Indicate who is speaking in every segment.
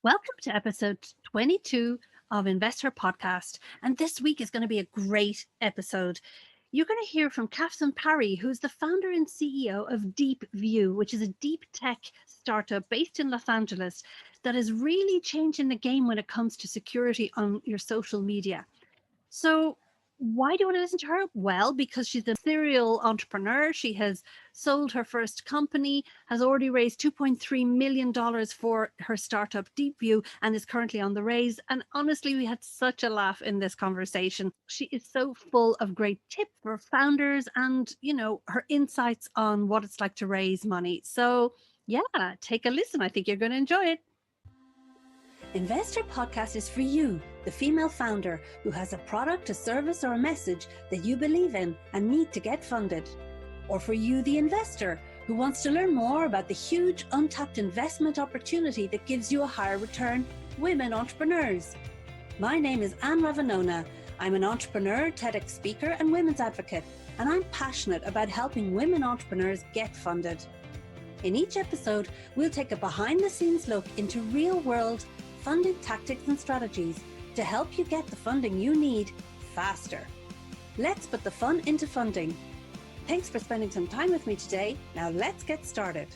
Speaker 1: Welcome to episode 22 of InvestHer podcast. And this week is going to be a great episode. You're going to hear from Parry, who's the founder and CEO of DeepView, which is a deep tech startup based in Los Angeles that is really changing the game when it comes to security on your social media. So why do you want to listen to her? Well, because she's a serial entrepreneur. She has sold her first company, has already raised $2.3 million for her startup DeepView, and is currently on the raise. And honestly, we had such a laugh in this conversation. She is so full of great tips for founders and, her insights on what it's like to raise money. So yeah, take a listen. I think you're going to enjoy it. InvestHer podcast is for you, the female founder who has a product, a service, or a message that you believe in and need to get funded. Or for you, the investor, who wants to learn more about the huge untapped investment opportunity that gives you a higher return, women entrepreneurs. My name is Anne Ravanona. I'm an entrepreneur, TEDx speaker, and women's advocate, and I'm passionate about helping women entrepreneurs get funded. In each episode, we'll take a behind-the-scenes look into real-world funding tactics and strategies to help you get the funding you need faster. Let's put the fun into funding. Thanks for spending some time with me today. Now let's get started.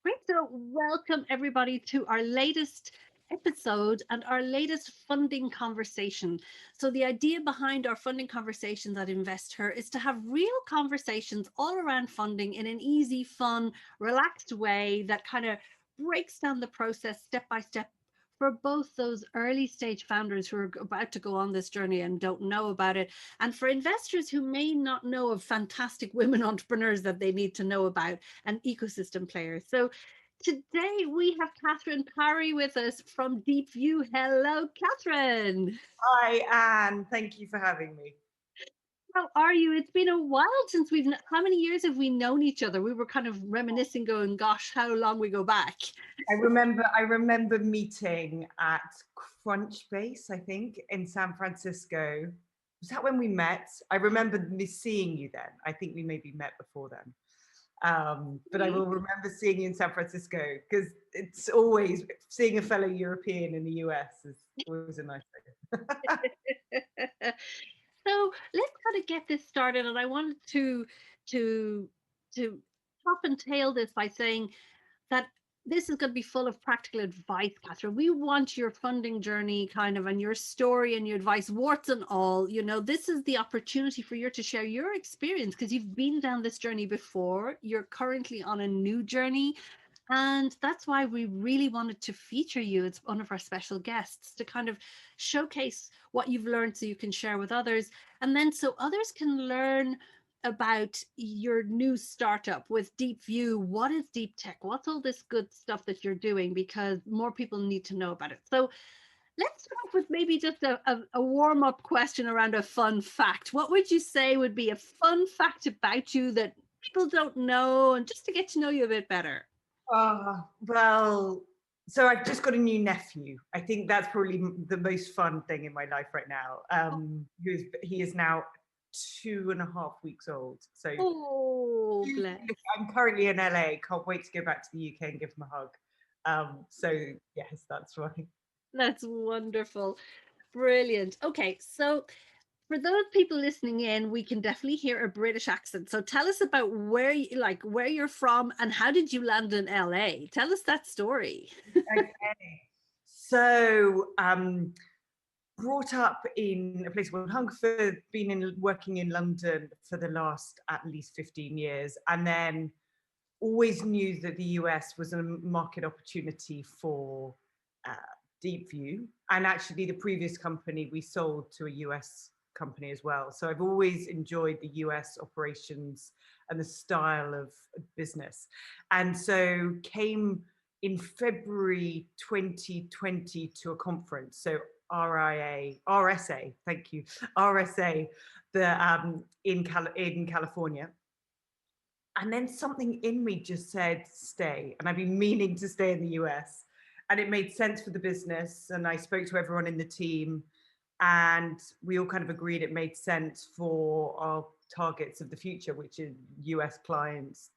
Speaker 1: Great, so welcome everybody to our latest episode and our latest funding conversation. So the idea behind our funding conversations at InvestHer is to have real conversations all around funding in an easy, fun, relaxed way that kind of breaks down the process step by step for both those early stage founders who are about to go on this journey and don't know about it, and for investors who may not know of fantastic women entrepreneurs that they need to know about and ecosystem players. So today we have Parry with us from DeepView. Hello, Catherine.
Speaker 2: Hi, Anne. Thank you for having me.
Speaker 1: How are you? It's been a while since how many years have we known each other? We were kind of reminiscing going, gosh, how long we go back.
Speaker 2: I remember meeting at Crunchbase, I think, in San Francisco. Was that when we met? I remember me seeing you then. I think we maybe met before then. But I will remember seeing you in San Francisco because it's always seeing a fellow European in the US is always a nice thing.
Speaker 1: So let's kind of get this started, and I wanted to top and tail this by saying that this is going to be full of practical advice, Catherine. We want your funding journey kind of and your story and your advice, warts and all. This is the opportunity for you to share your experience because you've been down this journey before. You're currently on a new journey. And that's why we really wanted to feature you as one of our special guests to kind of showcase what you've learned so you can share with others. And then so others can learn about your new startup with DeepView. What is Deeptech? What's all this good stuff that you're doing? Because more people need to know about it. So let's start with maybe just a warm-up question around a fun fact. What would you say would be a fun fact about you that people don't know, and just to get to know you a bit better?
Speaker 2: Well, so I've just got a new nephew. I think that's probably the most fun thing in my life right now. He is now 2.5 weeks old. So
Speaker 1: Bless.
Speaker 2: I'm currently in LA. Can't wait to go back to the UK and give him a hug. So yes, that's right.
Speaker 1: That's wonderful. Brilliant. Okay, so for those people listening in, we can definitely hear a British accent. So tell us about where you're from and how did you land in LA? Tell us that story.
Speaker 2: Okay. So brought up in a place called Hungerford, working in London for the last at least 15 years, and then always knew that the US was a market opportunity for DeepView, and actually the previous company we sold to a US company as well. So I've always enjoyed the US operations and the style of business. And so came in February 2020 to a conference. So RSA, thank you, RSA, in California. And then something in me just said, stay. And I've been meaning to stay in the US. And it made sense for the business. And I spoke to everyone in the team. And we all kind of agreed it made sense for our targets of the future, which is US clients,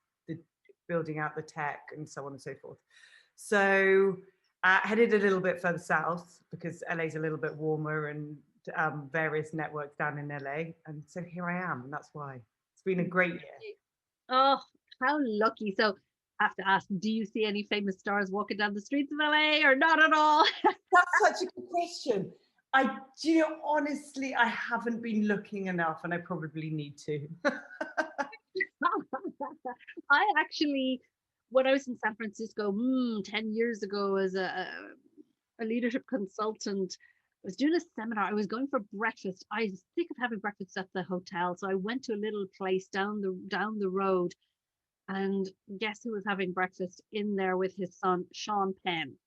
Speaker 2: building out the tech and so on and so forth. So headed a little bit further south because LA is a little bit warmer and various networks down in LA. And so here I am, and that's why. It's been a great year.
Speaker 1: Oh, how lucky. So I have to ask, do you see any famous stars walking down the streets of LA or not at all?
Speaker 2: That's such a good question. Honestly, I haven't been looking enough, and I probably need to.
Speaker 1: I actually, when I was in San Francisco 10 years ago as a leadership consultant, I was doing a seminar. I was going for breakfast. I was sick of having breakfast at the hotel. So I went to a little place down the road, and guess who was having breakfast in there with his son, Sean Penn.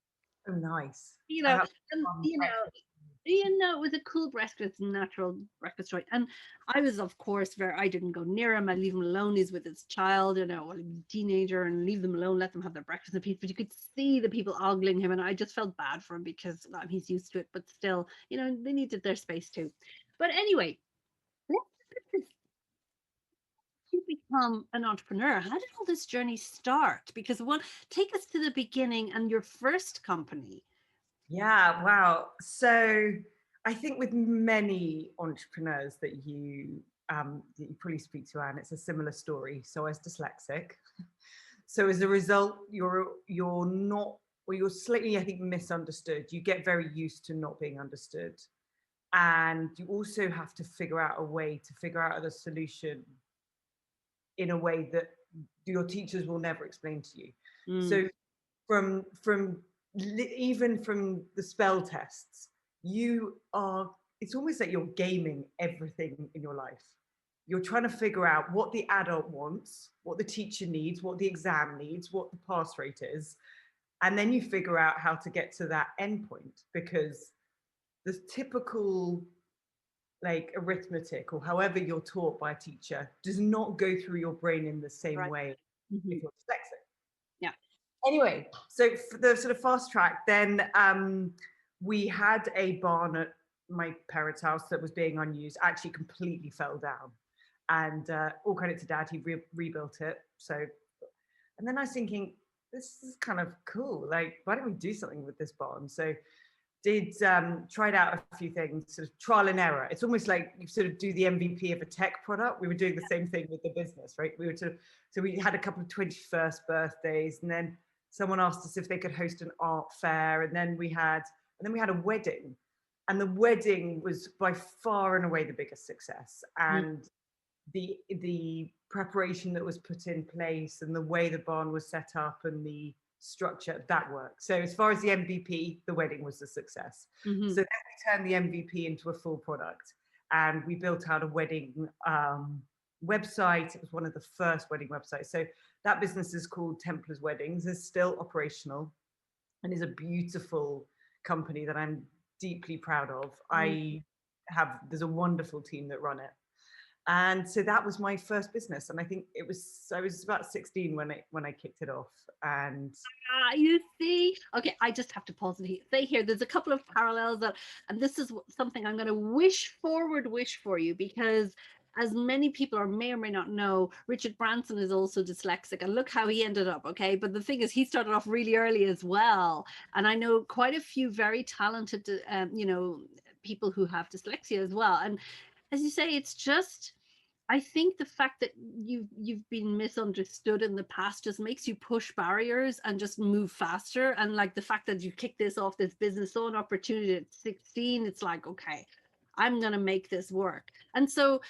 Speaker 2: Oh, nice.
Speaker 1: You
Speaker 2: I
Speaker 1: know,
Speaker 2: have
Speaker 1: and
Speaker 2: fun breakfast.
Speaker 1: it was a cool breakfast, natural breakfast joint. And I was, of course, I didn't go near him. I leave him alone. He's with his child, well, he was a teenager, and leave them alone, let them have their breakfast in peace. But you could see the people ogling him, and I just felt bad for him because he's used to it, but still, they needed their space too. But anyway, you become an entrepreneur. How did all this journey start? Because take us to the beginning and your first company.
Speaker 2: Yeah, wow. So I think with many entrepreneurs that you probably speak to, Anne, it's a similar story. So I was dyslexic. So as a result, you're not, or you're slightly, I think, misunderstood. You get very used to not being understood. And you also have to figure out a way to figure out a solution in a way that your teachers will never explain to you. So even from the spell tests, it's almost like you're gaming everything in your life. You're trying to figure out what the adult wants, what the teacher needs, what the exam needs, what the pass rate is, and then you figure out how to get to that endpoint, because the typical like arithmetic or however you're taught by a teacher does not go through your brain in the same way if you're dyslexic.
Speaker 1: Yeah.
Speaker 2: Anyway, so for the sort of fast track, then we had a barn at my parents' house that was being unused, actually completely fell down. And all credit to Dad, he rebuilt it. So, and then I was thinking, this is kind of cool. Like, why don't we do something with this barn? So tried out a few things, sort of trial and error. It's almost like you sort of do the MVP of a tech product. We were doing the same thing with the business, right? So we had a couple of 21st birthdays, and then someone asked us if they could host an art fair, and then we had a wedding, and the wedding was by far and away the biggest success. And the preparation that was put in place and the way the barn was set up and the structure, that worked. So as far as the MVP, the wedding was a success. So then we turned the MVP into a full product, and we built out a wedding website. It was one of the first wedding websites. So that business is called Templars Weddings. It's still operational and is a beautiful company that I'm deeply proud of. There's a wonderful team that run it. And so that was my first business, and I think I was about 16 when I kicked it off. And
Speaker 1: you see, okay, I just have to pause and say here, there's a couple of parallels and this is something I'm going to wish for you, because as many people may or may not know, Richard Branson is also dyslexic, and look how he ended up. Okay, but the thing is, he started off really early as well, and I know quite a few very talented people who have dyslexia as well. And as you say, it's just, I think the fact that you've been misunderstood in the past just makes you push barriers and just move faster. And like the fact that you kick this off, this business, saw an opportunity at 16, it's like, okay, I'm gonna make this work. And so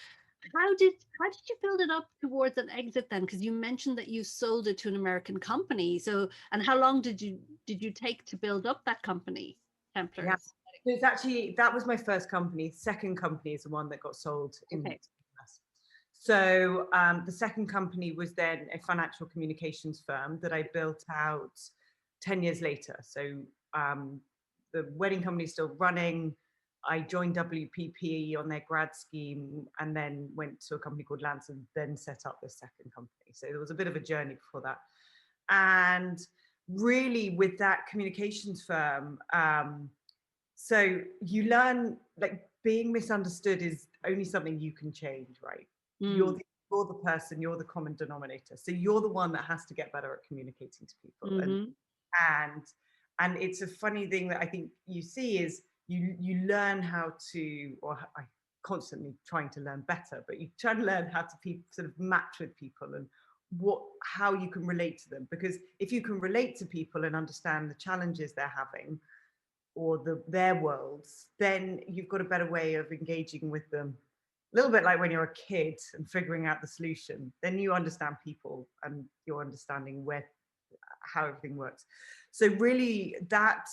Speaker 1: how did you build it up towards an exit then? Because you mentioned that you sold it to an American company. So, and how long did you take to build up that company, Templars?
Speaker 2: yeah, it's actually, that was my first company. Second company is the one that got sold in the US. So the second company was then a financial communications firm that I built out 10 years later. So the wedding company is still running. I joined WPP on their grad scheme, and then went to a company called Lance, and then set up the second company. So there was a bit of a journey before that. And really with that communications firm, so you learn, like, being misunderstood is only something you can change, right? You're the person, you're the common denominator. So you're the one that has to get better at communicating to people. And And it's a funny thing that I think you see is you learn how to, or I constantly trying to learn better, but you try to learn how to sort of match with people and how you can relate to them. Because if you can relate to people and understand the challenges they're having or their worlds, then you've got a better way of engaging with them. A little bit like when you're a kid and figuring out the solution, then you understand people and you're understanding how everything works. So really that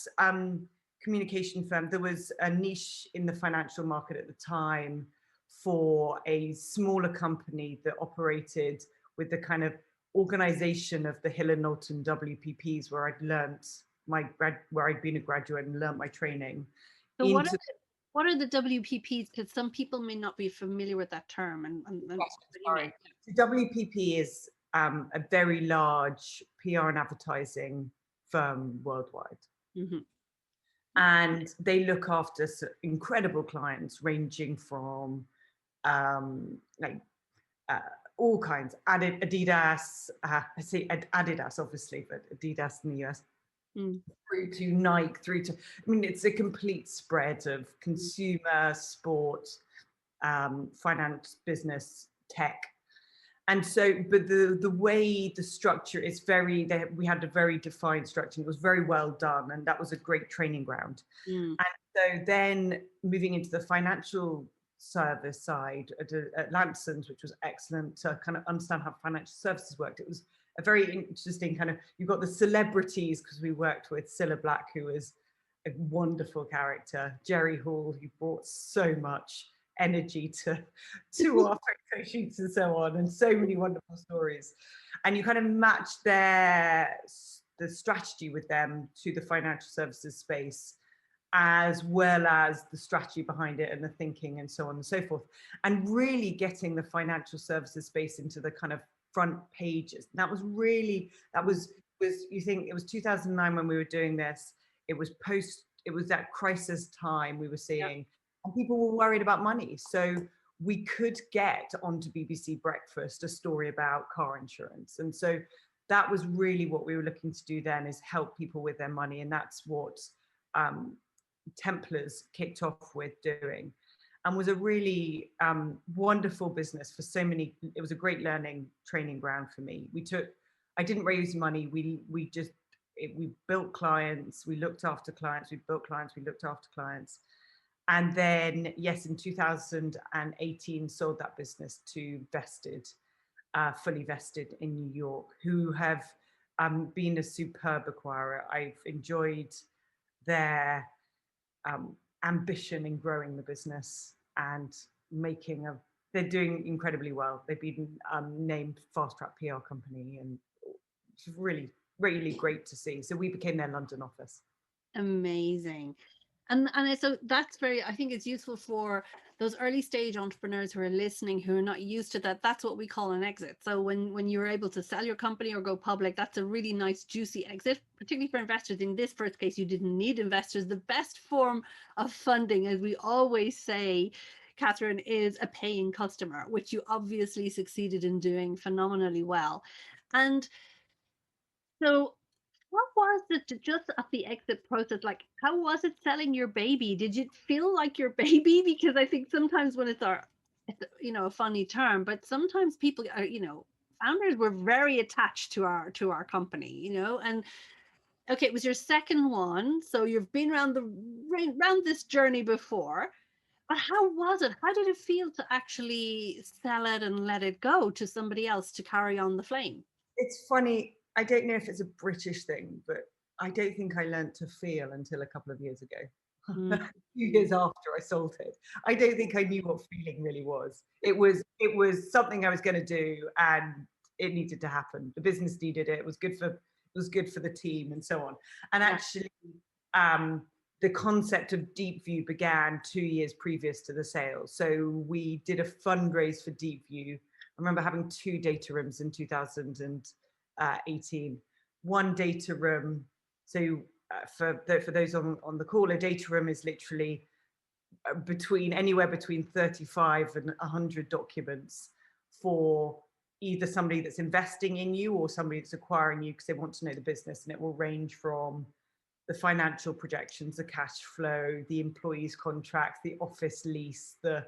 Speaker 2: communication firm, there was a niche in the financial market at the time for a smaller company that operated with the kind of organization of the Hill and Knowlton WPPs, where I'd learnt where I'd been a graduate and learnt my training.
Speaker 1: So what are the WPPs? Because some people may not be familiar with that term.
Speaker 2: Sorry. So WPP is a very large PR and advertising firm worldwide.
Speaker 1: Mm-hmm.
Speaker 2: And they look after incredible clients ranging from all kinds, Adidas, I say Adidas obviously, but Adidas in the US, through to Nike, it's a complete spread of consumer, sport, finance, business, tech. And so, but the way the structure is we had a very defined structure, and it was very well done, and that was a great training ground. And so then moving into the financial service side at Lanson's, which was excellent to kind of understand how financial services worked. It was a very interesting kind of, you've got the celebrities, because we worked with Cilla Black, who was a wonderful character, Jerry Hall, who brought so much energy to our photo shoots and so on, and so many wonderful stories. And you kind of match the strategy with them to the financial services space, as well as the strategy behind it and the thinking and so on and so forth, and really getting the financial services space into the kind of front pages. And that was you think it was 2009 when we were doing this. It was that crisis time we were seeing. And people were worried about money. So we could get onto BBC Breakfast a story about car insurance. And so that was really what we were looking to do then, is help people with their money. And that's what Templars kicked off with doing, and was a really wonderful business for so many. It was a great training ground for me. I didn't raise money. We built clients. We looked after clients. We built clients. We looked after clients. And then, yes, in 2018, sold that business to Fully Vested in New York, who have been a superb acquirer. I've enjoyed their ambition in growing the business and they're doing incredibly well. They've been named Fast Track PR company, and it's really, really great to see. So we became their London office.
Speaker 1: Amazing. And so that's I think it's useful for those early stage entrepreneurs who are listening, who are not used to that. That's what we call an exit. So when you're able to sell your company or go public, that's a really nice, juicy exit, particularly for investors. In this first case, you didn't need investors. The best form of funding, as we always say, Catherine, is a paying customer, which you obviously succeeded in doing phenomenally well. And so what was it just at the exit process? Like, how was it selling your baby? Did you feel like your baby? Because I think sometimes when it's a funny term, but sometimes people are, founders were very attached to our company, and okay, it was your second one. So you've been around this journey before, but how was it? How did it feel to actually sell it and let it go to somebody else to carry on the flame?
Speaker 2: It's funny. I don't know if it's a British thing, but I don't think I learned to feel until a couple of years ago. A few years after I sold it, I don't think I knew what feeling really was. It was something I was going to do, and it needed to happen. The business needed it. It was good for the team, and so on. And actually, the concept of DeepView began 2 years previous to the sale. So we did a fundraise for DeepView. I remember having 2 data rooms in 2018. One data room. So for those on the call, a data room is literally anywhere between 35 and 100 documents for either somebody that's investing in you or somebody that's acquiring you because they want to know the business, and it will range from the financial projections, the cash flow, the employees' contracts, the office lease, the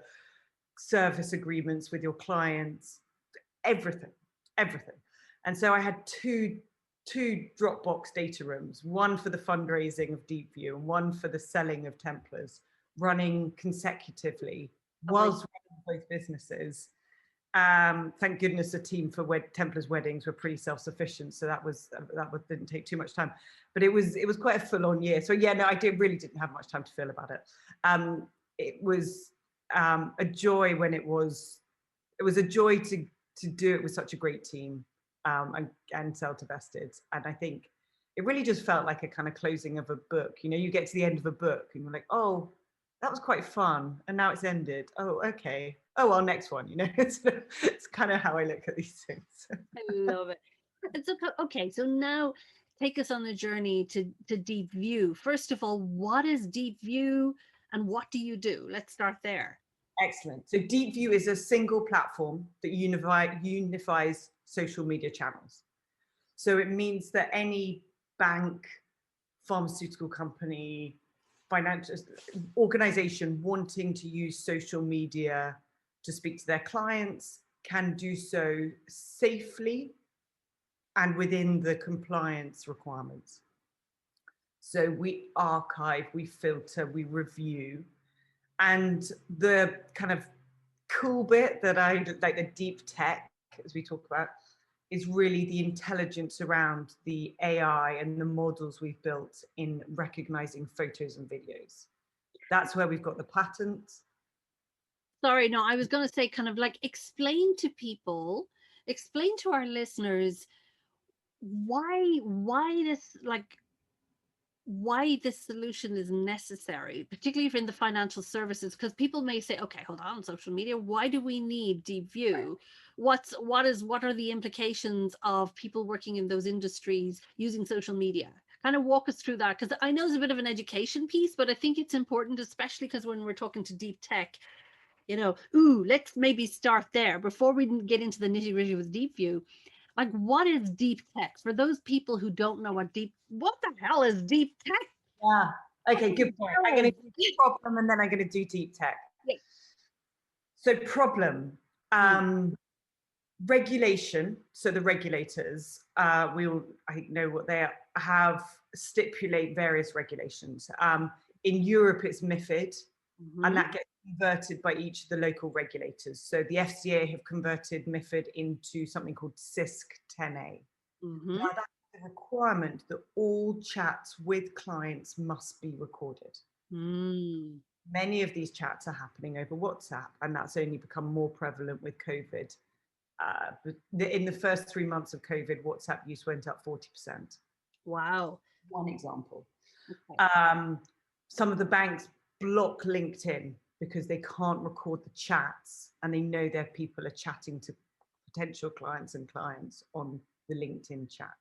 Speaker 2: service agreements with your clients, everything. And so I had two Dropbox data rooms, one for the fundraising of DeepView and one for the selling of Templars, running consecutively whilst running both businesses. Thank goodness the team for Templars weddings were pretty self-sufficient, so that didn't take too much time. But it was quite a full-on year. So yeah, no, really didn't have much time to feel about it. It was a joy when it was a joy to do it with such a great team, and sell to vested. And I think it really just felt like a kind of closing of a book. You know, you get to the end of a book and you're like, oh, that was quite fun, and now it's ended. Oh, okay. Oh, well, next one. You know, it's kind of how I look at these things.
Speaker 1: I love it. It's okay. So now take us on the journey to DeepView. First of all, what is DeepView and what do you do? Let's start there.
Speaker 2: Excellent. So DeepView is a single platform that unifies social media channels. So it means that any bank, pharmaceutical company, financial organization wanting to use social media to speak to their clients can do so safely and within the compliance requirements. So we archive, we filter, we review. And the kind of cool bit that I like, the deep tech, as we talk about, is really the intelligence around the AI and the models we've built in recognizing photos and videos. That's where we've got the patents.
Speaker 1: Sorry, no, I was going to say kind of like explain to our listeners why this solution is necessary, particularly if in the financial services, because people may say, okay, hold on, social media, why do we need DeepView? What are the implications of people working in those industries using social media? Kind of walk us through that, because I know it's a bit of an education piece, but I think it's important, especially because when we're talking to deep tech, you know, let's maybe start there before we get into the nitty gritty with DeepView. Like, what is deep tech? For those people who don't know what the hell is deep tech?
Speaker 2: Yeah. Okay, good point. I'm going to do problem and then I'm going to do deep tech.
Speaker 1: Yeah.
Speaker 2: So problem, regulation. So the regulators, we all, I think, know what they have, stipulate various regulations. In Europe, it's MiFID, and that gets converted by each of the local regulators. So the FCA have converted MiFID into something called CISC 10A. Now that's a requirement that all chats with clients must be recorded. Many of these chats are happening over WhatsApp, and that's only become more prevalent with COVID. In the first 3 months of COVID, WhatsApp use went up 40%.
Speaker 1: Wow.
Speaker 2: One example. Okay. Some of the banks block LinkedIn because they can't record the chats, and they know their people are chatting to potential clients and clients on the LinkedIn chat.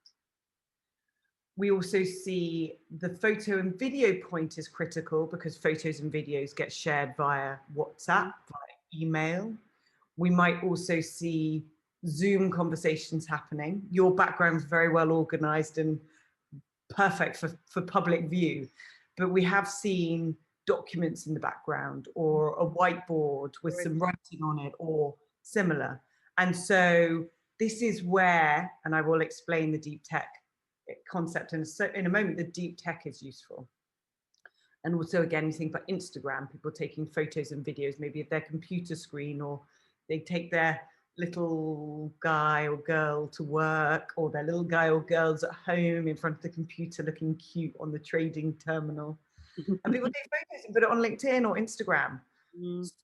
Speaker 2: We also see the photo and video point is critical because photos and videos get shared via WhatsApp, via email. We might also see Zoom conversations happening. Your background's very well organized and perfect for public view, but we have seen documents in the background or a whiteboard with some writing on it or similar. And so this is where, and I will explain the deep tech concept in a moment, the deep tech is useful. And also, again, you think about Instagram, people taking photos and videos, maybe of their computer screen, or they take their little guy or girl to work, or their little guy or girls at home in front of the computer looking cute on the trading terminal. And people take photos and put it on LinkedIn or Instagram.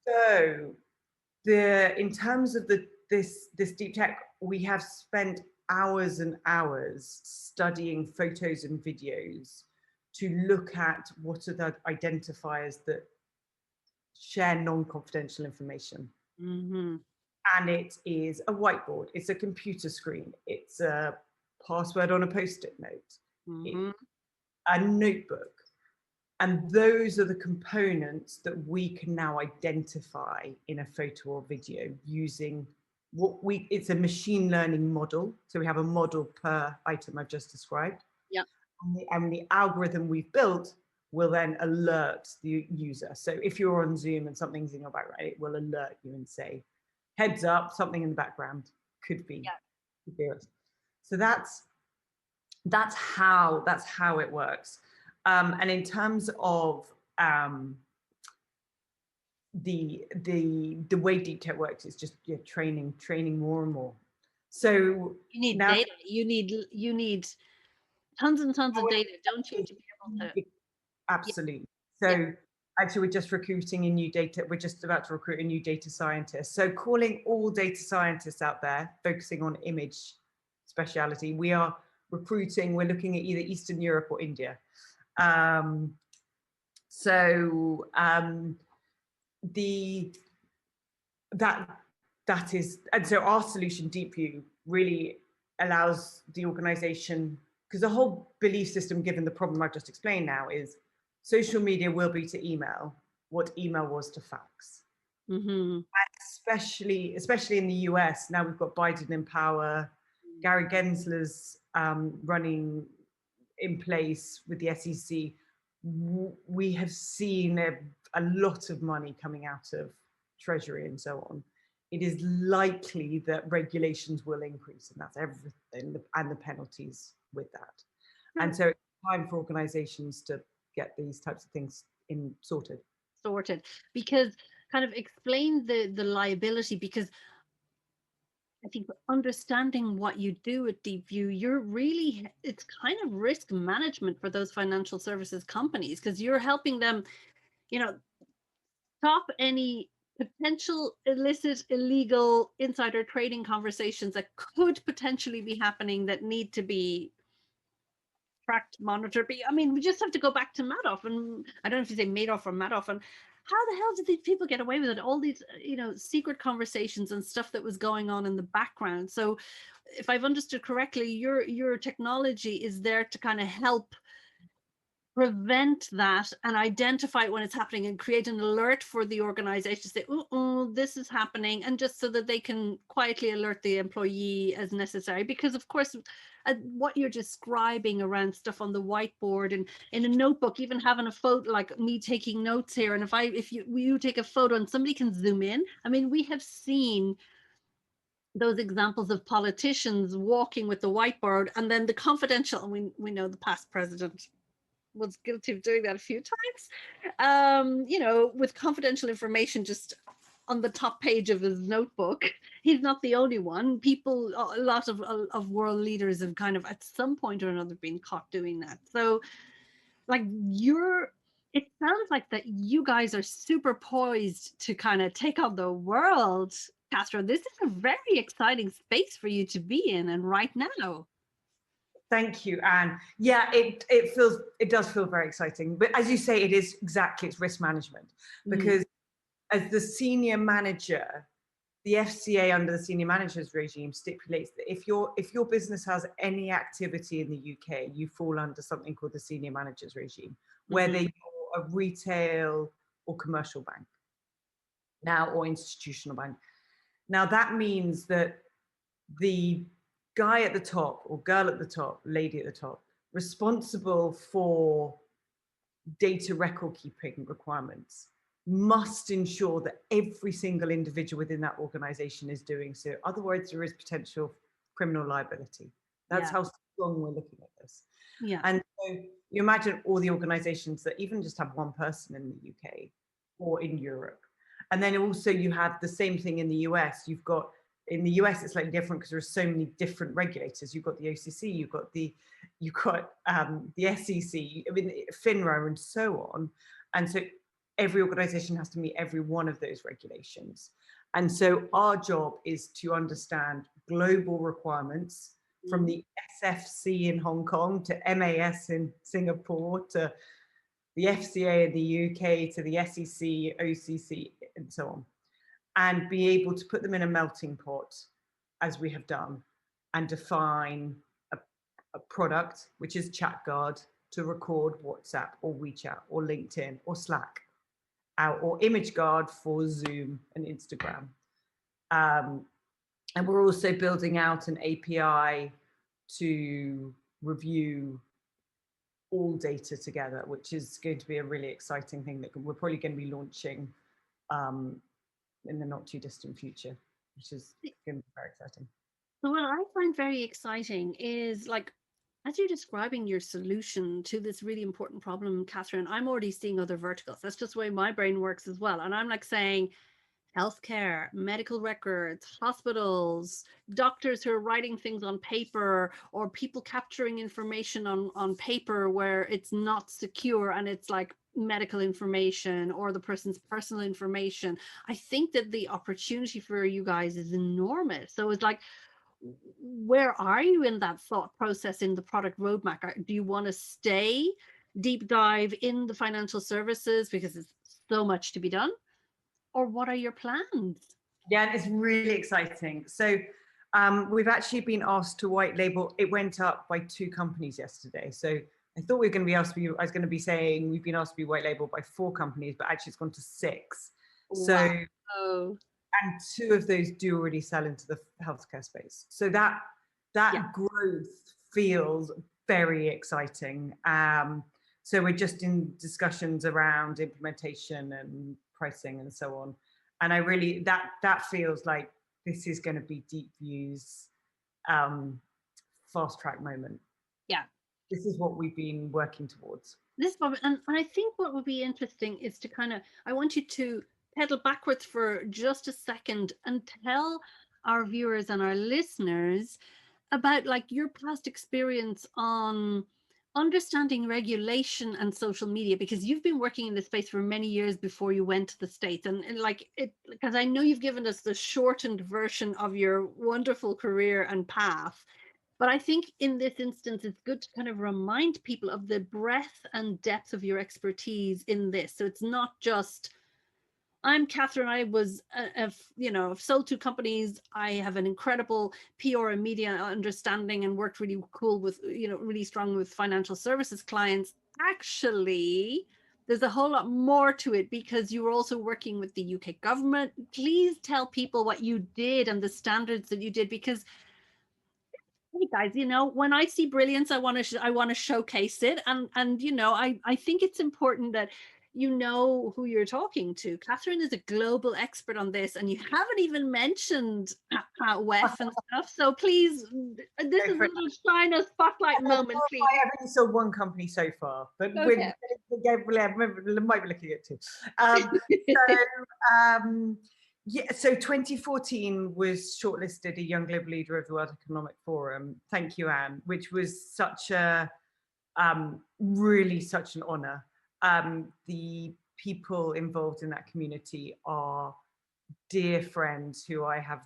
Speaker 2: So in terms of this deep tech, we have spent hours and hours studying photos and videos to look at what are the identifiers that share non-confidential information. And it is a whiteboard, it's a computer screen, it's a password on a post-it note, it's a notebook. And those are the components that we can now identify in a photo or video using it's a machine learning model. So we have a model per item I've just described.
Speaker 1: Yeah.
Speaker 2: And the algorithm we've built will then alert the user. So if you're on Zoom and something's in your background, it will alert you and say, heads up, something in the background could be us. So that's how it works. And in terms of the way Deeptech works, is just training more and more. So
Speaker 1: you need data. You need tons and tons of data, don't you, to be able to?
Speaker 2: Absolutely. So actually, we're just recruiting a new data. We're just about to recruit a new data scientist. So calling all data scientists out there, focusing on image speciality. We are recruiting. We're looking at either Eastern Europe or India. That is, and so our solution, DeepView, really allows the organization, because the whole belief system, given the problem I've just explained now, is social media will be to email what email was to fax.
Speaker 1: Mm-hmm.
Speaker 2: Especially in the US, now we've got Biden in power, Gary Gensler's running in place with the SEC. We have seen a lot of money coming out of Treasury and so on. It is likely that regulations will increase, and that's everything, and the penalties with that. And so it's time for organizations to get these types of things sorted.
Speaker 1: Because kind of explain the liability, because I think understanding what you do at DeepView, it's kind of risk management for those financial services companies, because you're helping them, stop any potential illicit, illegal insider trading conversations that could potentially be happening that need to be tracked, monitored. I mean, we just have to go back to Madoff, and I don't know if you say Madoff or Madoff, and how the hell did these people get away with it? All these, secret conversations and stuff that was going on in the background. So if I've understood correctly, your technology is there to kind of help prevent that and identify it when it's happening and create an alert for the organization to say, oh, this is happening, and just so that they can quietly alert the employee as necessary. Because of course, what you're describing around stuff on the whiteboard and in a notebook, even having a photo, like me taking notes here, and if you take a photo and somebody can zoom in. I mean, we have seen those examples of politicians walking with the whiteboard, and then the confidential, and we know the past president was guilty of doing that a few times, with confidential information just on the top page of his notebook. He's not the only one. A lot of world leaders have kind of at some point or another been caught doing that. So like it sounds like that you guys are super poised to kind of take on the world, Castro. This is a very exciting space for you to be in, and right now.
Speaker 2: Thank you, Anne. Yeah, it does feel very exciting. But as you say, it's risk management, because as the senior manager, the FCA under the senior managers regime stipulates that if your business has any activity in the UK, you fall under something called the senior managers regime, whether you're a retail or commercial bank now, or institutional bank. Now that means that the guy at the top, or girl at the top, lady at the top, responsible for data record keeping requirements must ensure that every single individual within that organization is doing so. Otherwise, there is potential criminal liability. That's how strong we're looking at this.
Speaker 1: Yeah.
Speaker 2: And so you imagine all the organizations that even just have one person in the UK or in Europe. And then also you have the same thing in the US. In the US, it's slightly different because there are so many different regulators. You've got the OCC, you've got the SEC, I mean, FINRA, and so on. And so every organization has to meet every one of those regulations. And so our job is to understand global requirements, from the SFC in Hong Kong to MAS in Singapore to the FCA in the UK to the SEC, OCC, and so on, and be able to put them in a melting pot, as we have done, and define a product, which is ChatGuard, to record WhatsApp or WeChat or LinkedIn or Slack, or ImageGuard for Zoom and Instagram. And we're also building out an API to review all data together, which is going to be a really exciting thing that we're probably going to be launching in the not too distant future, which is going to be very exciting.
Speaker 1: So what I find very exciting is, like, as you're describing your solution to this really important problem, Catherine, I'm already seeing other verticals. That's just the way my brain works as well. And I'm like saying, healthcare, medical records, hospitals, doctors who are writing things on paper, or people capturing information on paper where it's not secure and it's like medical information or the person's personal information. I think that the opportunity for you guys is enormous. So it's like, where are you in that thought process in the product roadmap? Do you want to stay deep dive in the financial services because there's so much to be done? Or what are your plans?
Speaker 2: Yeah, it's really exciting. So we've actually been asked to white label. It went up by 2 companies yesterday. So I thought we were going to be asked to I was going to be saying we've been asked to be white labeled by 4 companies, but actually it's gone to 6. So,
Speaker 1: Wow.
Speaker 2: and 2 of those do already sell into the healthcare space. So that growth feels very exciting. So we're just in discussions around implementation and pricing and so on. And I really, that feels like this is going to be DeepView's fast track moment.
Speaker 1: Yeah.
Speaker 2: This is what we've been working towards.
Speaker 1: And I think what would be interesting is to I want you to pedal backwards for just a second and tell our viewers and our listeners about, like, your past experience on understanding regulation and social media, because you've been working in this space for many years before you went to the States. And like it, because I know you've given us the shortened version of your wonderful career and path. But I think in this instance, it's good to kind of remind people of the breadth and depth of your expertise in this. So it's not just, I'm Catherine, I was, I've sold 2 companies. I have an incredible PR and media understanding and worked really cool with, really strong with financial services clients. Actually, there's a whole lot more to it because you were also working with the UK government. Please tell people what you did and the standards that you did, because hey guys, when I see brilliance, I want to showcase it. And I think it's important that you know who you're talking to. Catherine is a global expert on this, and you haven't even mentioned WEF and stuff. So please, this is a little shine a spotlight moment, please.
Speaker 2: I have only sold 1 company so far, but we might be looking at 2. Yeah, so 2014 was shortlisted a Young Global Leader of the World Economic Forum. Thank you, Anne, which was such a, really such an honor. The people involved in that community are dear friends who I have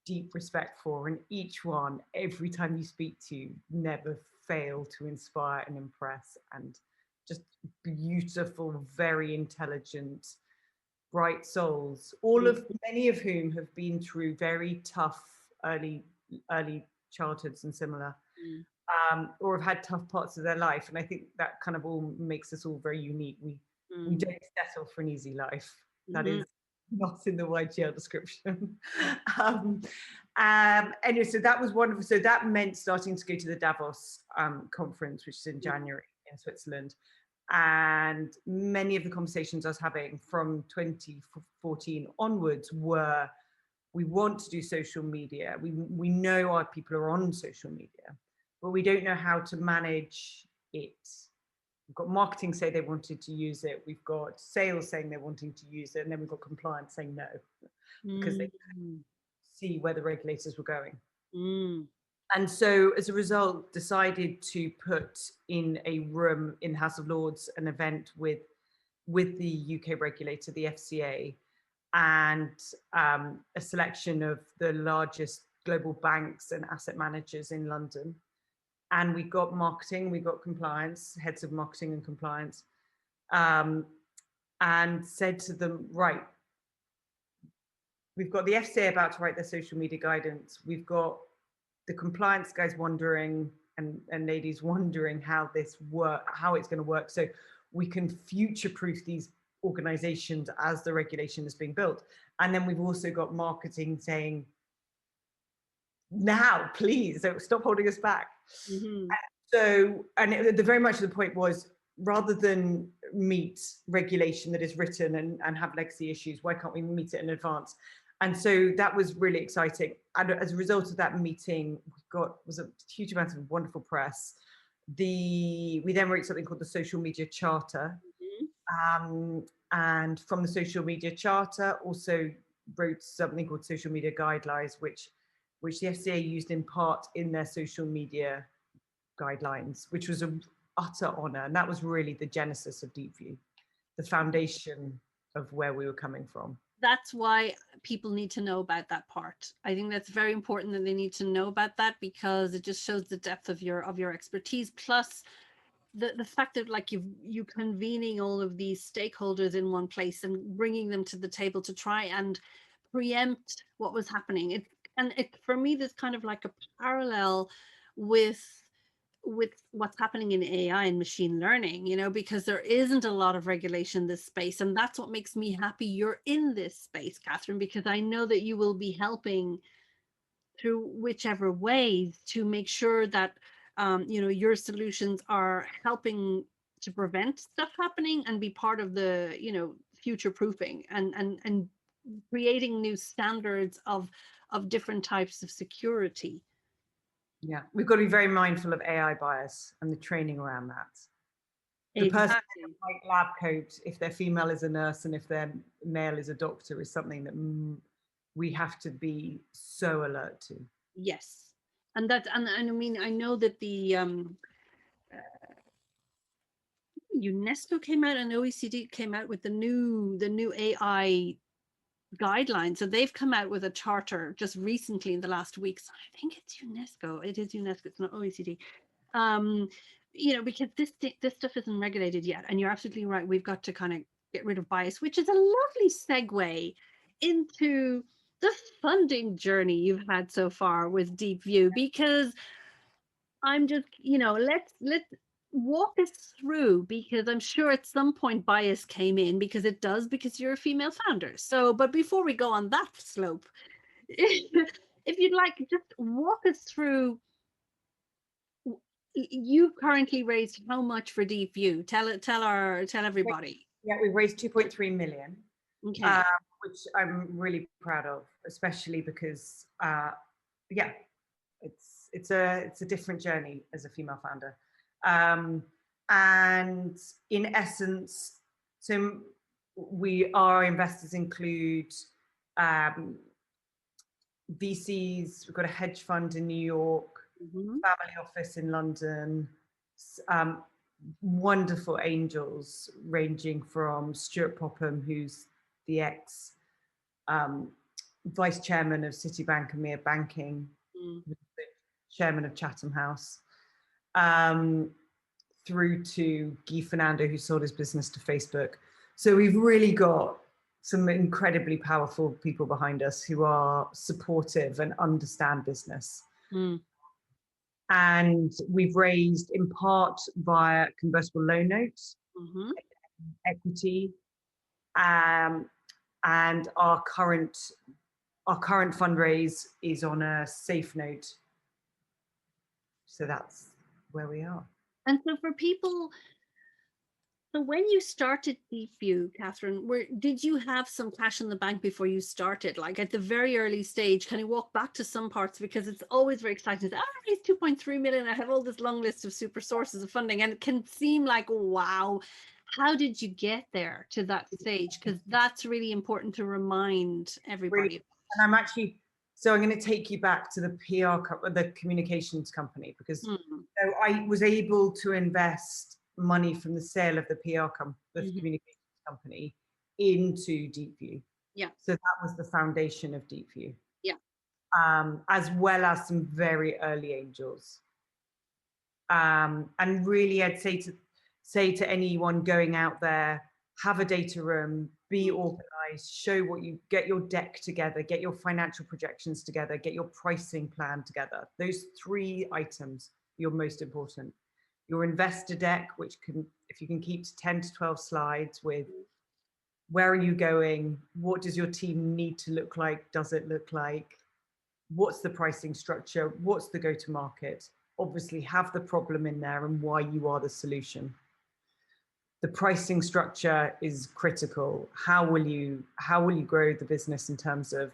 Speaker 2: deep respect for, and each one, every time you speak to, never fail to inspire and impress, and just beautiful, very intelligent, bright souls, many of whom have been through very tough early childhoods and similar, or have had tough parts of their life. And I think that kind of all makes us all very unique. We don't settle for an easy life. That is not in the YGL description. Anyway, so that was wonderful. So that meant starting to go to the Davos conference, which is in January in Switzerland. And many of the conversations I was having from 2014 onwards were, we want to do social media. We know our people are on social media, but we don't know how to manage it. We've got marketing say they wanted to use it. We've got sales saying they're wanting to use it. And then we've got compliance saying no, because they couldn't see where the regulators were going. And so as a result, decided to put in a room in House of Lords an event with the UK regulator, the FCA, and a selection of the largest global banks and asset managers in London. And we got marketing, we got compliance, heads of marketing and compliance, and said to them, right, we've got the FCA about to write their social media guidance. We've got the compliance guys wondering and ladies wondering how it's going to work, so we can future-proof these organizations as the regulation is being built. And then we've also got marketing saying, now, please, don't stop holding us back.
Speaker 1: Mm-hmm.
Speaker 2: So, and the very much the point was, rather than meet regulation that is written and have legacy issues, why can't we meet it in advance? And so that was really exciting. And as a result of that meeting, was a huge amount of wonderful press. We then wrote something called the Social Media Charter. And from the Social Media Charter, also wrote something called Social Media Guidelines, which the FCA used in part in their social media guidelines, which was an utter honor. And that was really the genesis of DeepView, the foundation of where we were coming from.
Speaker 1: That's why people need to know about that part. I think that's very important that they need to know about that, because it just shows the depth of your expertise, plus the fact that like you convening all of these stakeholders in one place and bringing them to the table to try and preempt what was happening. It for me, there's kind of like a parallel with what's happening in AI and machine learning, you know, because there isn't a lot of regulation in this space. And that's what makes me happy you're in this space, Catherine, because I know that you will be helping through whichever ways to make sure that, you know, your solutions are helping to prevent stuff happening and be part of the, you know, future proofing and creating new standards of different types of security.
Speaker 2: Yeah, we've got to be very mindful of AI bias and the training around that. The person in the white lab coat, if their female is a nurse and if their male is a doctor, is something that we have to be so alert to.
Speaker 1: Yes, and that, and I mean, I know that the UNESCO came out and OECD came out with the new AI guidelines. So they've come out with a charter just recently in the last weeks. I think it's UNESCO. It is UNESCO. It's not OECD. You know, because this stuff isn't regulated yet. And you're absolutely right. We've got to kind of get rid of bias, which is a lovely segue into the funding journey you've had so far with DeepView, because I'm just, you know, let's walk us through, because I'm sure at some point bias came in, because it does, because you're a female founder. So, but before we go on that slope, if you'd like, just walk us through. You've currently raised how much for DeepView? Tell everybody.
Speaker 2: Yeah, we've raised 2.3 million,
Speaker 1: Okay.
Speaker 2: which I'm really proud of, especially because, yeah, it's a different journey as a female founder. And in essence, so our investors include VCs. We've got a hedge fund in New York, family office in London, wonderful angels ranging from Stuart Popham, who's the ex vice chairman of Citibank and Mere Banking, chairman of Chatham House, through to Guy Fernando, who sold his business to Facebook. So we've really got some incredibly powerful people behind us who are supportive and understand business. And we've raised in part via convertible loan notes, equity, and our current fundraise is on a safe note. So that's where we are.
Speaker 1: And so for people, so when you started DeepView, Catherine, did you have some cash in the bank before you started? Like at the very early stage, can you walk back to some parts? Because it's always very exciting to say, I raised 2.3 million. I have all this long list of super sources of funding. And it can seem like, wow, how did you get there to that stage? Because that's really important to remind everybody.
Speaker 2: And I'm actually, so I'm going to take you back to the the communications company, because so I was able to invest money from the sale of the the communications company into DeepView.
Speaker 1: Yeah.
Speaker 2: So that was the foundation of DeepView.
Speaker 1: Yeah.
Speaker 2: As well as some very early angels. And really, I'd say to anyone going out there, have a data room, be organized, show what you get, your deck together, get your financial projections together, get your pricing plan together. Those 3 items, you're most important. Your investor deck, which can, if you can keep to 10 to 12 slides with where are you going, what does your team need to look like, does it look like, what's the pricing structure, what's the go-to-market, obviously have the problem in there and why you are the solution. The pricing structure is critical. How will you grow the business in terms of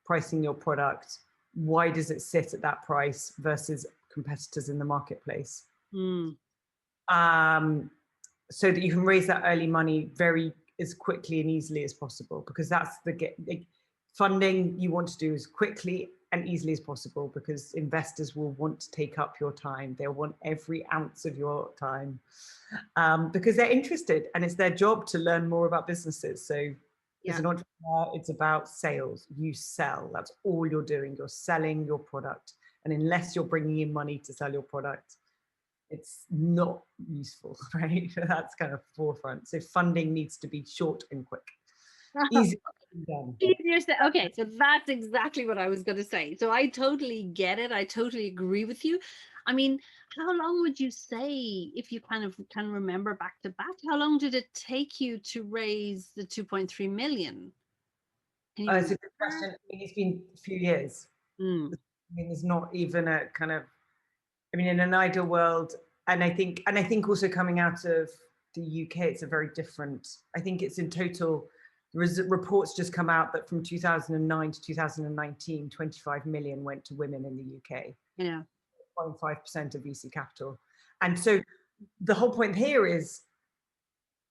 Speaker 2: pricing your product? Why does it sit at that price versus competitors in the marketplace?
Speaker 1: Mm.
Speaker 2: So that you can raise that early money as quickly and easily as possible, because that's the funding you want to do as quickly and easily as possible, because investors will want to take up your time. They'll want every ounce of your time, because they're interested and it's their job to learn more about businesses. So as an entrepreneur, it's about sales. You sell. That's all you're doing. You're selling your product. And unless you're bringing in money to sell your product, it's not useful, right? That's kind of forefront. So funding needs to be short and quick. Easy done.
Speaker 1: Easier said. Okay, so that's exactly what I was going to say. So I totally get it. I totally agree with you. I mean, how long would you say, if you kind of can remember back to back, how long did it take you to raise the 2.3 million? Can you
Speaker 2: It's a good question. I mean, it's been a few years. I mean, there's not even a kind of, I mean, in an ideal world, and I think also coming out of the UK, it's a very different, I think it's in total, reports just come out that from 2009 to 2019, 25 million went to women in the UK.
Speaker 1: Yeah.
Speaker 2: 0.5% of VC capital. And so the whole point here is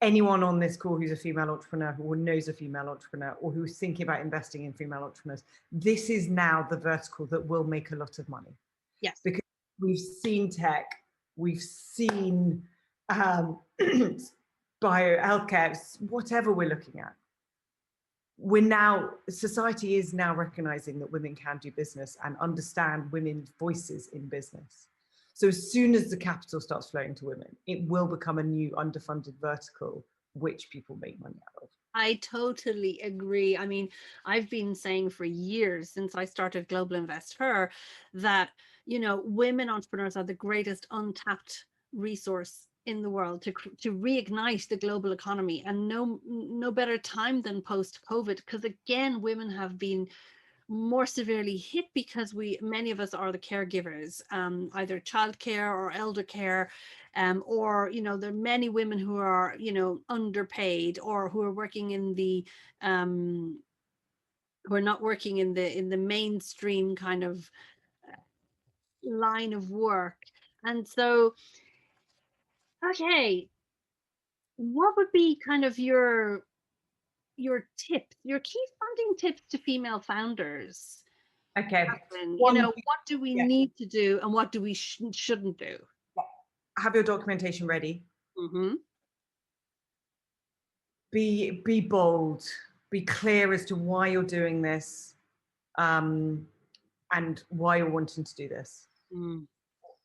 Speaker 2: anyone on this call who's a female entrepreneur or knows a female entrepreneur or who's thinking about investing in female entrepreneurs, this is now the vertical that will make a lot of money.
Speaker 1: Yes.
Speaker 2: Because we've seen tech, we've seen bio, healthcare, whatever we're looking at. Society is now recognizing that women can do business and understand women's voices in business. So as soon as the capital starts flowing to women, it will become a new underfunded vertical, which people make money out of.
Speaker 1: I totally agree. I mean, I've been saying for years, since I started Global InvestHer, that, you know, women entrepreneurs are the greatest untapped resource in the world to reignite the global economy, and no better time than post-COVID, because again, women have been more severely hit because many of us are the caregivers, either childcare or elder care, or, you know, there are many women who are, you know, underpaid, or who are working in the who are not working in the mainstream kind of line of work. And so, okay, what would be kind of your tips, your key funding tips to female founders?
Speaker 2: Okay.
Speaker 1: You know, what do we need to do and what do we shouldn't do?
Speaker 2: Have your documentation ready.
Speaker 1: Mm-hmm.
Speaker 2: Be bold. Be clear as to why you're doing this, and why you're wanting to do this.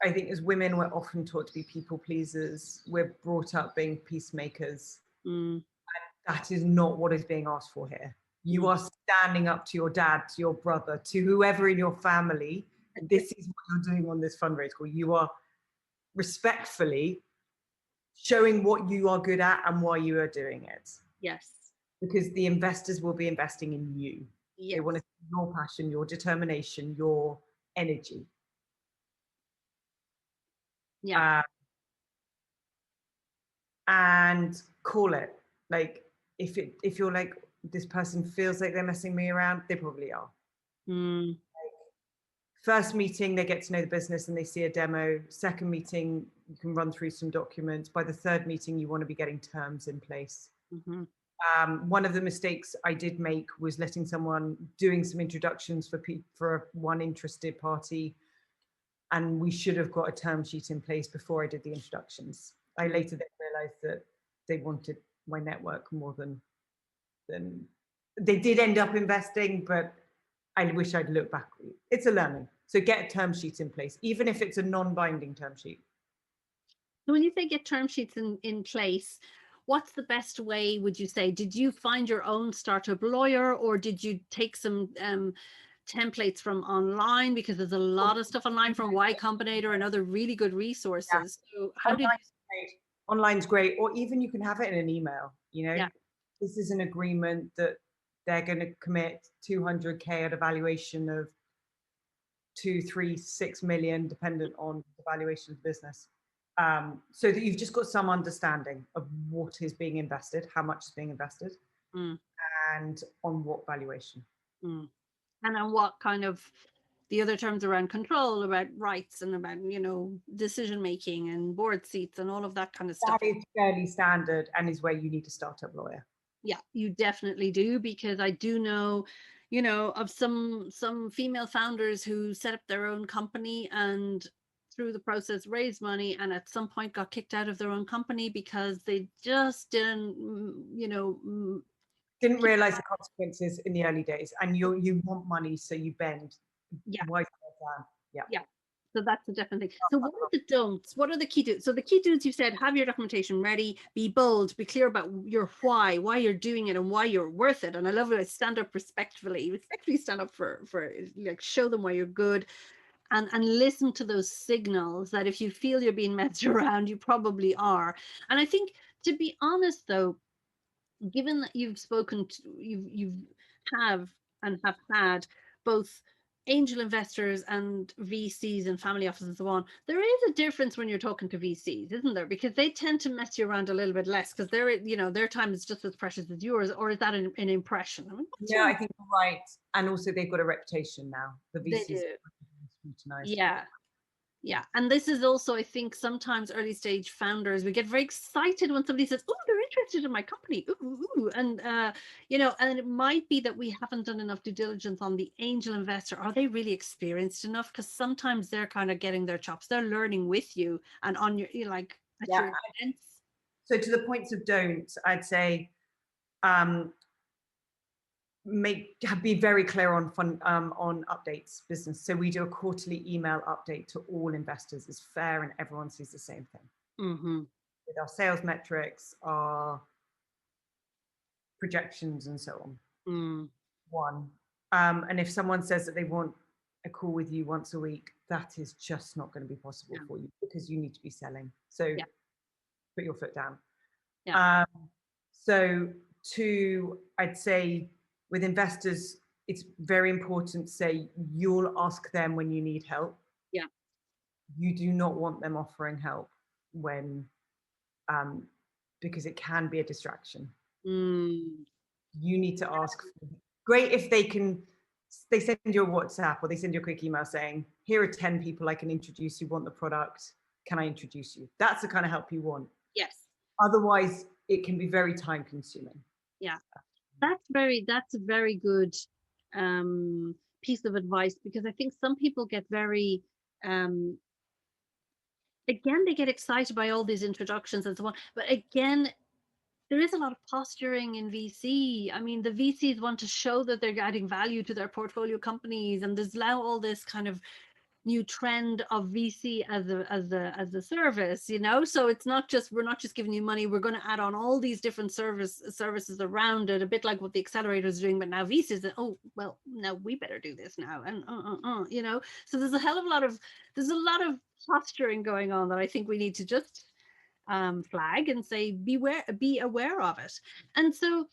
Speaker 2: I think as women, we're often taught to be people pleasers. We're brought up being peacemakers. And that is not what is being asked for here. You are standing up to your dad, to your brother, to whoever in your family. This is what you're doing on this fundraise call. You are respectfully showing what you are good at and why you are doing it.
Speaker 1: Yes.
Speaker 2: Because the investors will be investing in you.
Speaker 1: Yes.
Speaker 2: They want to see your passion, your determination, your energy.
Speaker 1: Yeah.
Speaker 2: And call it. Like, if you're like, this person feels like they're messing me around, they probably are. Like, first meeting, they get to know the business and they see a demo. Second meeting, you can run through some documents. By the third meeting, you want to be getting terms in place. One of the mistakes I did make was letting someone doing some introductions for one interested party, and we should have got a term sheet in place before I did the introductions. I later then realized that they wanted my network more than they did end up investing, but I wish I'd looked back. It's a learning. So get a term sheet in place, even if it's a non-binding term sheet.
Speaker 1: When you say get term sheets in place, what's the best way, would you say? Did you find your own startup lawyer, or did you take some templates from online? Because there's a lot of stuff online from Y Combinator and other really good resources. So how did you...
Speaker 2: Online's great, or even you can have it in an email. You know, this is an agreement that they're going to commit 200K at a valuation of 2, 3, 6 million, dependent on the valuation of the business. So that you've just got some understanding of what is being invested, how much is being invested, and on what valuation.
Speaker 1: And on what kind of the other terms around control, about rights, and about, decision making and board seats and all of that kind of stuff.
Speaker 2: That is fairly standard and is where you need a startup lawyer.
Speaker 1: Yeah, you definitely do, because I do know, of some female founders who set up their own company and through the process raised money, and at some point got kicked out of their own company because they just didn't,
Speaker 2: didn't realize the consequences in the early days, and you want money, so you bend.
Speaker 1: Yeah.
Speaker 2: Why down?
Speaker 1: Yeah. So that's a definite thing. So what are the don'ts? What are the key do's? So the key do's, you said, have your documentation ready, be bold, be clear about your why you're doing it and why you're worth it. And I love it. Stand up respectfully stand up for like, show them why you're good, and listen to those signals that if you feel you're being messed around, you probably are. And I think, to be honest though, given that you've spoken to, you've have had both angel investors and VCs and family offices and so on, there is a difference when you're talking to VCs, isn't there? Because they tend to mess you around a little bit less, because their time is just as precious as yours. Or is that an impression? I mean,
Speaker 2: yeah, I think you're right. And also they've got a reputation now. The VCs
Speaker 1: they do.
Speaker 2: scrutinized.
Speaker 1: Yeah. And this is also, I think, sometimes early stage founders, we get very excited when somebody says, oh, they're interested in my company. Ooh. And, and it might be that we haven't done enough due diligence on the angel investor. Are they really experienced enough? Because sometimes they're kind of getting their chops. They're learning with you and on your, at your events.
Speaker 2: So to the points of don't, I'd say, be very clear on updates business. So we do a quarterly email update to all investors. It's fair and everyone sees the same thing. With our sales metrics, our projections, and so on. And if someone says that they want a call with you once a week, that is just not going to be possible for you, because you need to be selling. So put your foot down. So I'd say, with investors, it's very important to say you'll ask them when you need help.
Speaker 1: Yeah.
Speaker 2: You do not want them offering help when, because it can be a distraction. You need to ask. Great if they send you a WhatsApp or they send you a quick email saying, here are 10 people I can introduce who want the product. Can I introduce you? That's the kind of help you want.
Speaker 1: Yes.
Speaker 2: Otherwise, it can be very time consuming.
Speaker 1: Yeah. That's a very good piece of advice, because I think some people get very again, they get excited by all these introductions and so on, but again, there is a lot of posturing in VC. I mean, the VCs want to show that they're adding value to their portfolio companies, and there's now all this kind of new trend of VC as a service, so it's not just, we're not just giving you money, we're going to add on all these different services around it, a bit like what the accelerator is doing, but now VCs, oh well, now we better do this now, and so there's a lot of posturing going on that I think we need to just flag and say, be aware of it. And so,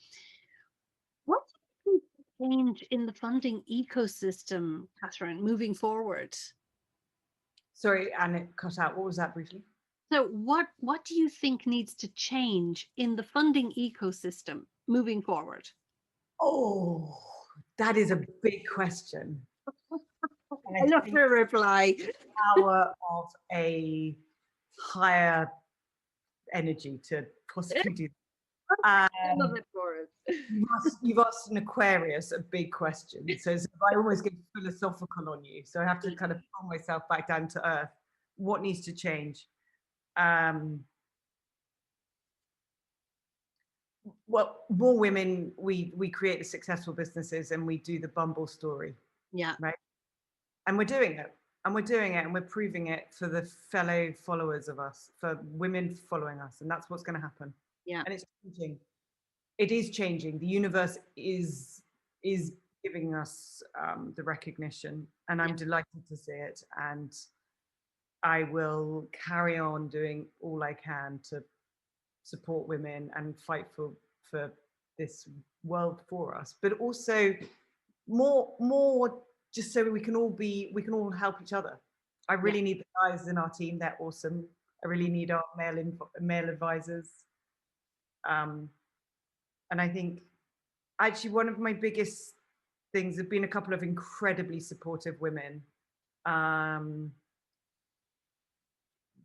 Speaker 1: what do you think change in the funding ecosystem, Catherine, moving forward?
Speaker 2: Sorry, and it cut out. What was that briefly?
Speaker 1: So what do you think needs to change in the funding ecosystem moving forward?
Speaker 2: Oh, that is a big question.
Speaker 1: I love for a reply.
Speaker 2: Power of a higher energy to possibly do that.
Speaker 1: I love it for us.
Speaker 2: You've asked an Aquarius a big question, so I almost get philosophical on you. So I have to kind of pull myself back down to earth. What needs to change? Well, more women. We create the successful businesses, and we do the Bumble story.
Speaker 1: Yeah.
Speaker 2: Right. And we're doing it. And we're doing it, and we're proving it for the fellow followers of us, for women following us, and that's what's going to happen.
Speaker 1: Yeah.
Speaker 2: And it's changing. It is changing. The universe is giving us the recognition, and I'm delighted to see it. And I will carry on doing all I can to support women and fight for this world for us. But also more just so we can all help each other. I really need the guys in our team. They're awesome. I really need our male advisors. And I think actually one of my biggest things have been a couple of incredibly supportive women.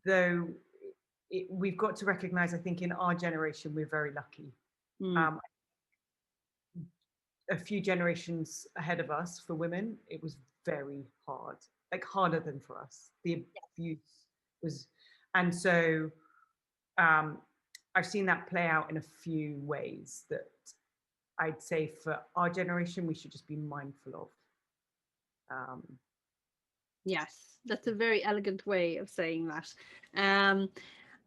Speaker 2: Though we've got to recognize, I think in our generation, we're very lucky. A few generations ahead of us, for women, it was very hard, like harder than for us. The abuse was, and so I've seen that play out in a few ways that I'd say for our generation, we should just be mindful of.
Speaker 1: Yes, that's a very elegant way of saying that.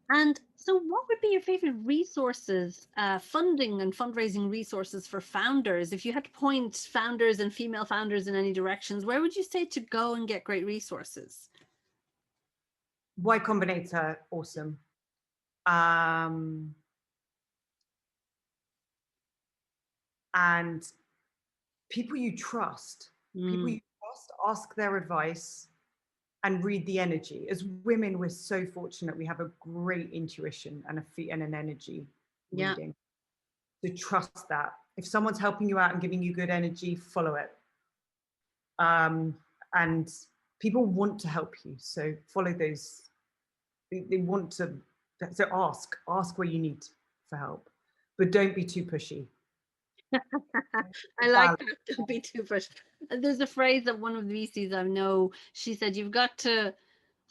Speaker 1: And so what would be your favorite resources, funding and fundraising resources for founders? If you had to point founders and female founders in any directions, where would you say to go and get great resources?
Speaker 2: Y Combinator, awesome. And people you trust, ask their advice and read the energy. As women, we're so fortunate. We have a great intuition and an energy reading. So trust that. If someone's helping you out and giving you good energy, follow it. And people want to help you. So follow those. They want to, so ask where you need for help, but don't be too pushy.
Speaker 1: I like that. Don't be too pushy. There's a phrase that one of the VCs I know, she said, you've got to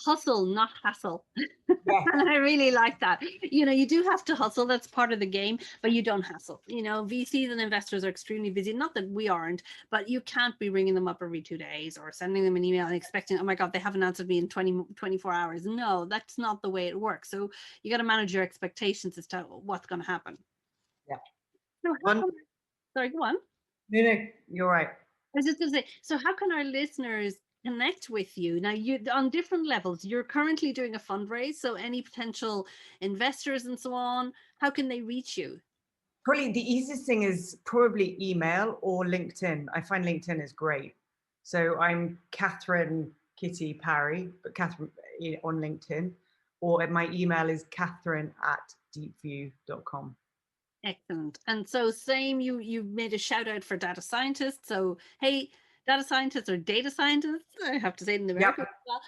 Speaker 1: hustle, not hassle. And I really like that. You know, you do have to hustle. That's part of the game, but you don't hassle. You know, VCs and investors are extremely busy. Not that we aren't, but you can't be ringing them up every 2 days or sending them an email and expecting, oh my God, they haven't answered me in 24 hours. No, that's not the way it works. So you got to manage your expectations as to what's going to happen.
Speaker 2: Yeah.
Speaker 1: So sorry, go on.
Speaker 2: No, you're right.
Speaker 1: I was just going to say, so how can our listeners connect with you? Now, you on different levels, you're currently doing a fundraise, so any potential investors and so on, how can they reach you?
Speaker 2: Probably the easiest thing is probably email or LinkedIn. I find LinkedIn is great. So I'm Catherine Kitty Parry, but Catherine on LinkedIn, or my email is catherine@deepview.com.
Speaker 1: Excellent. And so same, you made a shout out for data scientists. So hey, data scientists or data scientists, I have to say it in America as well.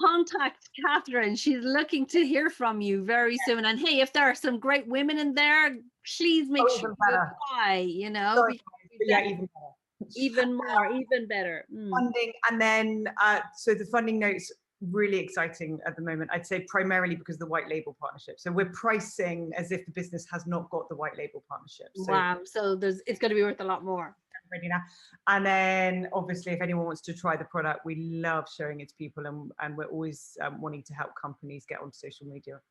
Speaker 1: Contact Catherine. She's looking to hear from you very soon. And hey, if there are some great women in there, please make sure you apply, you know.
Speaker 2: Sorry, yeah, even better.
Speaker 1: Even more, even better.
Speaker 2: Funding, and then so the funding notes, really exciting at the moment. I'd say primarily because of the white label partnership. So we're pricing as if the business has not got the white label partnership. So
Speaker 1: wow, so it's going to be worth a lot more.
Speaker 2: Ready now. And then obviously if anyone wants to try the product, we love showing it to people, and we're always wanting to help companies get onto social media.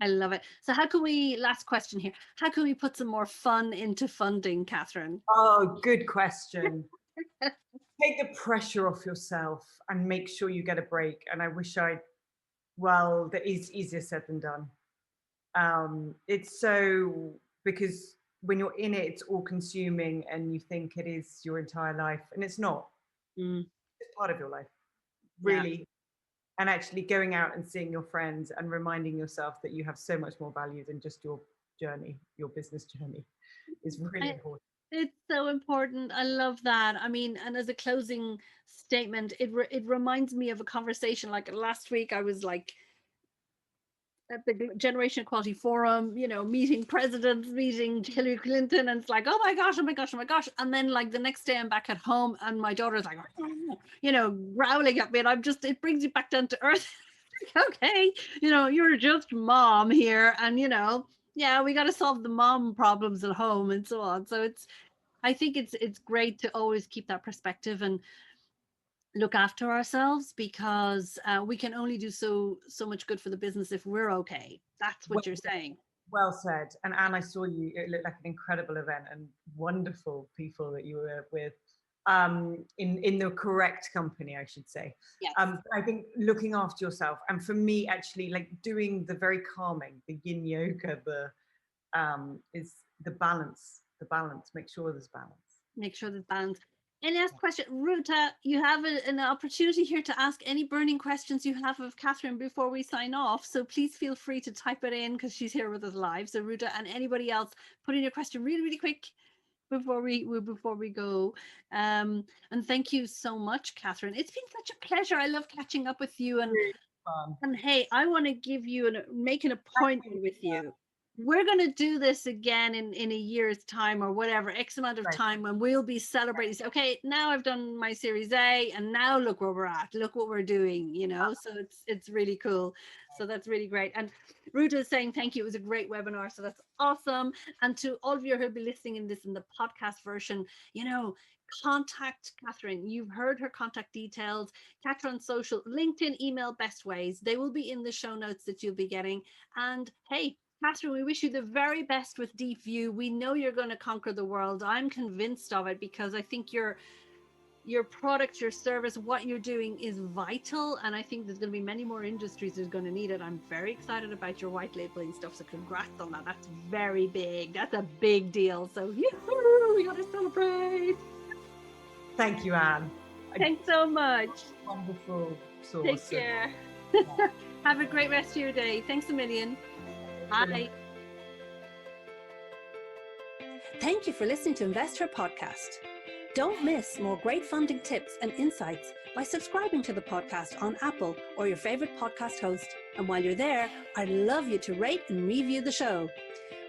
Speaker 1: I love it. So how can we, last question here, how can we put some more fun into funding, Catherine?
Speaker 2: Oh, good question. Take the pressure off yourself and make sure you get a break. And I wish well, that is easier said than done. It's so, because when you're in it, it's all consuming and you think it is your entire life, and it's not. It's part of your life, really. Yeah. And actually going out and seeing your friends and reminding yourself that you have so much more value than just your journey, your business journey, is really important.
Speaker 1: It's so important. I love that. I mean, and as a closing statement, it reminds me of a conversation like last week. I was like at the Generation Equality Forum, you know, meeting presidents, meeting Hillary Clinton, and it's like, oh my gosh, oh my gosh, oh my gosh. And then like the next day I'm back at home and my daughter's like, you know, growling at me, and it brings you back down to earth. Okay, you know, you're just mom here, and you know, yeah, we got to solve the mom problems at home and so on. So I think it's great to always keep that perspective and look after ourselves, because we can only do so much good for the business if we're okay. That's what you're saying.
Speaker 2: Well said. And Anne, I saw you. It looked like an incredible event and wonderful people that you were with. In the correct company, I should say.
Speaker 1: Yes.
Speaker 2: I think looking after yourself, and for me, actually, like doing the very calming, the yin yoga, is the balance. Make sure there's balance.
Speaker 1: Make sure there's balance. Any last question? Ruta, you have an opportunity here to ask any burning questions you have of Catherine before we sign off. So please feel free to type it in because she's here with us live. So Ruta and anybody else, put in your question really, really quick before we go. And thank you so much, Catherine. It's been such a pleasure. I love catching up with you.
Speaker 2: Really fun.
Speaker 1: And hey, I want to give you make an appointment with you. We're going to do this again in a year's time or whatever, X amount of time, when we'll be celebrating. Say, okay, now I've done my Series A and now look where we're at. Look what we're doing, you know? So it's really cool. So that's really great. And Ruta is saying thank you. It was a great webinar. So that's awesome. And to all of you who'll be listening in the podcast version, you know, contact Catherine. You've heard her contact details. Catch her on social, LinkedIn, email, best ways. They will be in the show notes that you'll be getting. And hey, Catherine, we wish you the very best with DeepView. We know you're going to conquer the world. I'm convinced of it because I think your product, your service, what you're doing is vital. And I think there's going to be many more industries that are going to need it. I'm very excited about your white labeling stuff. So congrats on that. That's very big. That's a big deal. So yoo-hoo, we got to celebrate.
Speaker 2: Thank you, Anne.
Speaker 1: Thanks so much.
Speaker 2: Wonderful source.
Speaker 1: Take care. Have a great rest of your day. Thanks a million. Bye. Thank you for listening to InvestHer podcast. Don't miss more great funding tips and insights by subscribing to the podcast on Apple or your favorite podcast host. And while you're there, I'd love you to rate and review the show.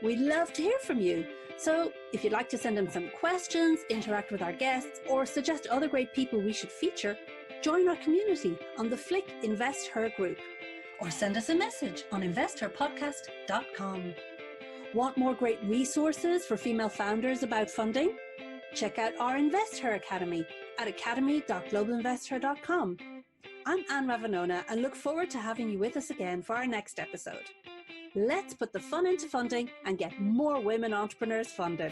Speaker 1: We'd love to hear from you. So if you'd like to send in some questions, interact with our guests, or suggest other great people we should feature, join our community on the Flick InvestHer group, or send us a message on investherpodcast.com. Want more great resources for female founders about funding? Check out our InvestHer Academy at academy.globalinvesther.com. I'm Anne Ravanona and look forward to having you with us again for our next episode. Let's put the fun into funding and get more women entrepreneurs funded.